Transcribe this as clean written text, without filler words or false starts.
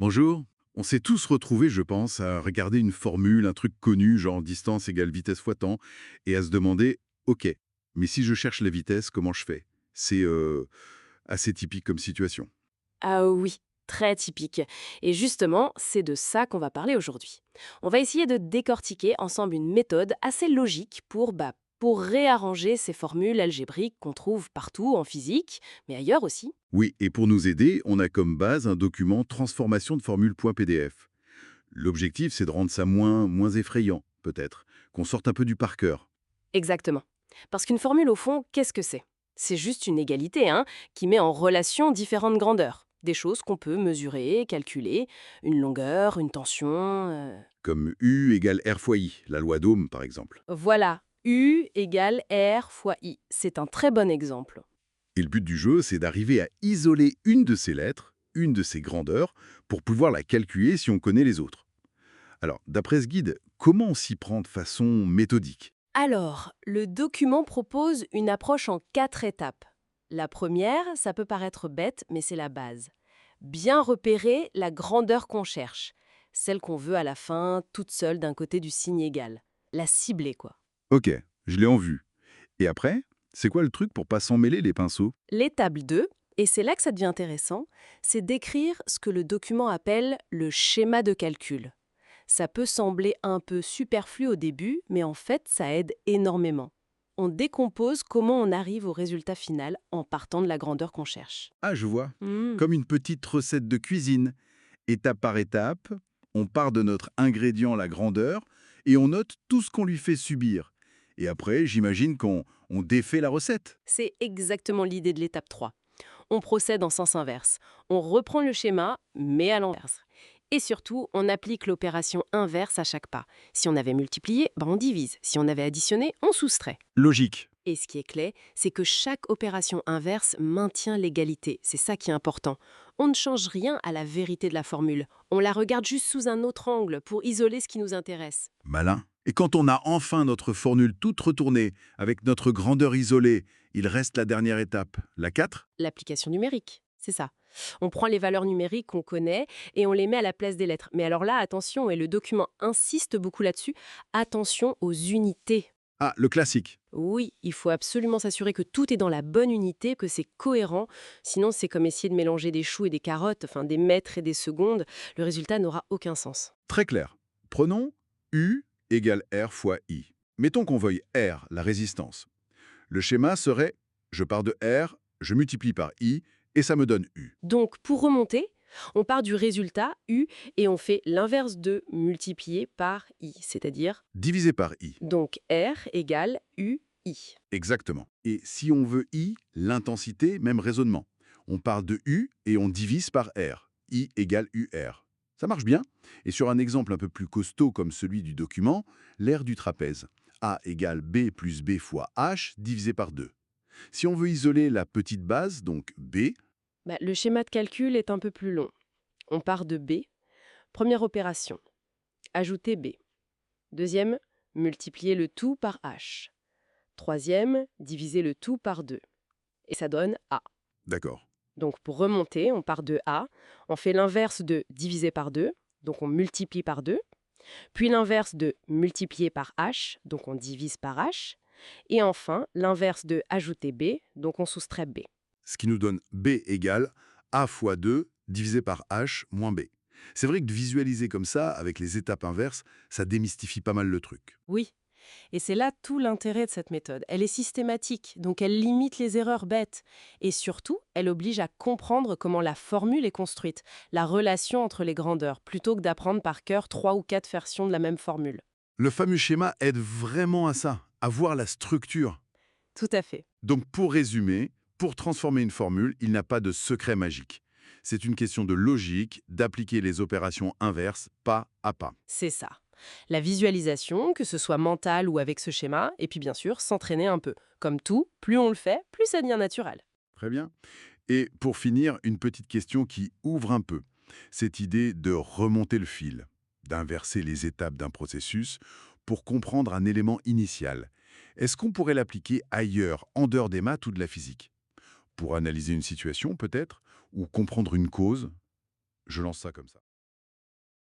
Bonjour. On s'est tous retrouvés, je pense, à regarder une formule, un truc connu, genre distance égale vitesse fois temps, et à se demander, OK, mais si je cherche la vitesse, comment je fais? C'est assez typique comme situation. Ah oui, très typique. Et justement, c'est de ça qu'on va parler aujourd'hui. On va essayer de décortiquer ensemble une méthode assez logique pour réarranger ces formules algébriques qu'on trouve partout en physique, mais ailleurs aussi. Oui, et pour nous aider, on a comme base un document transformation de formule.pdf. L'objectif, c'est de rendre ça moins effrayant, peut-être, qu'on sorte un peu du par cœur. Exactement. Parce qu'une formule, au fond, qu'est-ce que c'est? C'est juste une égalité, hein, qui met en relation différentes grandeurs. Des choses qu'on peut mesurer, calculer, une longueur, une tension. Comme U égale R fois I, la loi d'Ohm, par exemple. Voilà, U égale R fois I. C'est un très bon exemple. Et le but du jeu, c'est d'arriver à isoler une de ces lettres, une de ces grandeurs, pour pouvoir la calculer si on connaît les autres. Alors, d'après ce guide, comment on s'y prend de façon méthodique? Alors, le document propose une approche en 4 étapes. La première, ça peut paraître bête, mais c'est la base. Bien repérer la grandeur qu'on cherche, celle qu'on veut à la fin, toute seule d'un côté du signe égal. La cibler, quoi. Ok, je l'ai en vue. Et après, c'est quoi le truc pour pas s'emmêler les pinceaux? L'étape 2, et c'est là que ça devient intéressant, c'est d'écrire ce que le document appelle le schéma de calcul. Ça peut sembler un peu superflu au début, mais en fait, ça aide énormément. On décompose comment on arrive au résultat final en partant de la grandeur qu'on cherche. Ah, je vois. Hmm. Comme une petite recette de cuisine. Étape par étape, on part de notre ingrédient, la grandeur, et on note tout ce qu'on lui fait subir. Et après, j'imagine qu'on défait la recette. C'est exactement l'idée de l'étape 3. On procède en sens inverse. On reprend le schéma, mais à l'envers. Et surtout, on applique l'opération inverse à chaque pas. Si on avait multiplié, on divise. Si on avait additionné, on soustrait. Logique. Et ce qui est clé, c'est que chaque opération inverse maintient l'égalité. C'est ça qui est important. On ne change rien à la vérité de la formule. On la regarde juste sous un autre angle pour isoler ce qui nous intéresse. Malin. Et quand on a enfin notre formule toute retournée, avec notre grandeur isolée, il reste la dernière étape, la 4. L'application numérique, c'est ça. On prend les valeurs numériques qu'on connaît et on les met à la place des lettres. Mais alors là, attention, et le document insiste beaucoup là-dessus, attention aux unités. Ah, le classique. Oui, il faut absolument s'assurer que tout est dans la bonne unité, que c'est cohérent. Sinon, c'est comme essayer de mélanger des choux et des carottes, enfin des mètres et des secondes. Le résultat n'aura aucun sens. Très clair. Prenons U égale R fois I. Mettons qu'on veuille R, la résistance. Le schéma serait, je pars de R, je multiplie par I, et ça me donne U. Donc, pour remonter, on part du résultat U et on fait l'inverse de multiplier par I, c'est-à-dire Divisé par I. donc R égale UI. Exactement. Et si on veut I, l'intensité, même raisonnement. On part de U et on divise par R. I égale UR. Ça marche bien. Et sur un exemple un peu plus costaud comme celui du document, l'aire du trapèze. A égale B plus B fois H divisé par 2. Si on veut isoler la petite base, donc B, Le schéma de calcul est un peu plus long. On part de B. Première opération, ajouter B. Deuxième, multiplier le tout par H. Troisième, diviser le tout par 2. Et ça donne A. d'accord. Donc pour remonter, on part de A, on fait l'inverse de diviser par 2, donc on multiplie par 2, puis l'inverse de multiplier par H, donc on divise par H, et enfin l'inverse de ajouter B, donc on soustrait B. Ce qui nous donne B égale A fois 2 divisé par H moins B. C'est vrai que de visualiser comme ça, avec les étapes inverses, ça démystifie pas mal le truc. Oui, et c'est là tout l'intérêt de cette méthode. Elle est systématique, donc elle limite les erreurs bêtes. Et surtout, elle oblige à comprendre comment la formule est construite, la relation entre les grandeurs, plutôt que d'apprendre par cœur 3 ou 4 versions de la même formule. Le fameux schéma aide vraiment à ça, à voir la structure. Tout à fait. Donc pour résumer, pour transformer une formule, il n'a pas de secret magique. C'est une question de logique, d'appliquer les opérations inverses pas à pas. C'est ça. La visualisation, que ce soit mentale ou avec ce schéma, et puis bien sûr, s'entraîner un peu. Comme tout, plus on le fait, plus ça devient naturel. Très bien. Et pour finir, une petite question qui ouvre un peu. Cette idée de remonter le fil, d'inverser les étapes d'un processus pour comprendre un élément initial. Est-ce qu'on pourrait l'appliquer ailleurs, en dehors des maths ou de la physique? Pour analyser une situation peut-être, ou comprendre une cause? Je lance ça comme ça.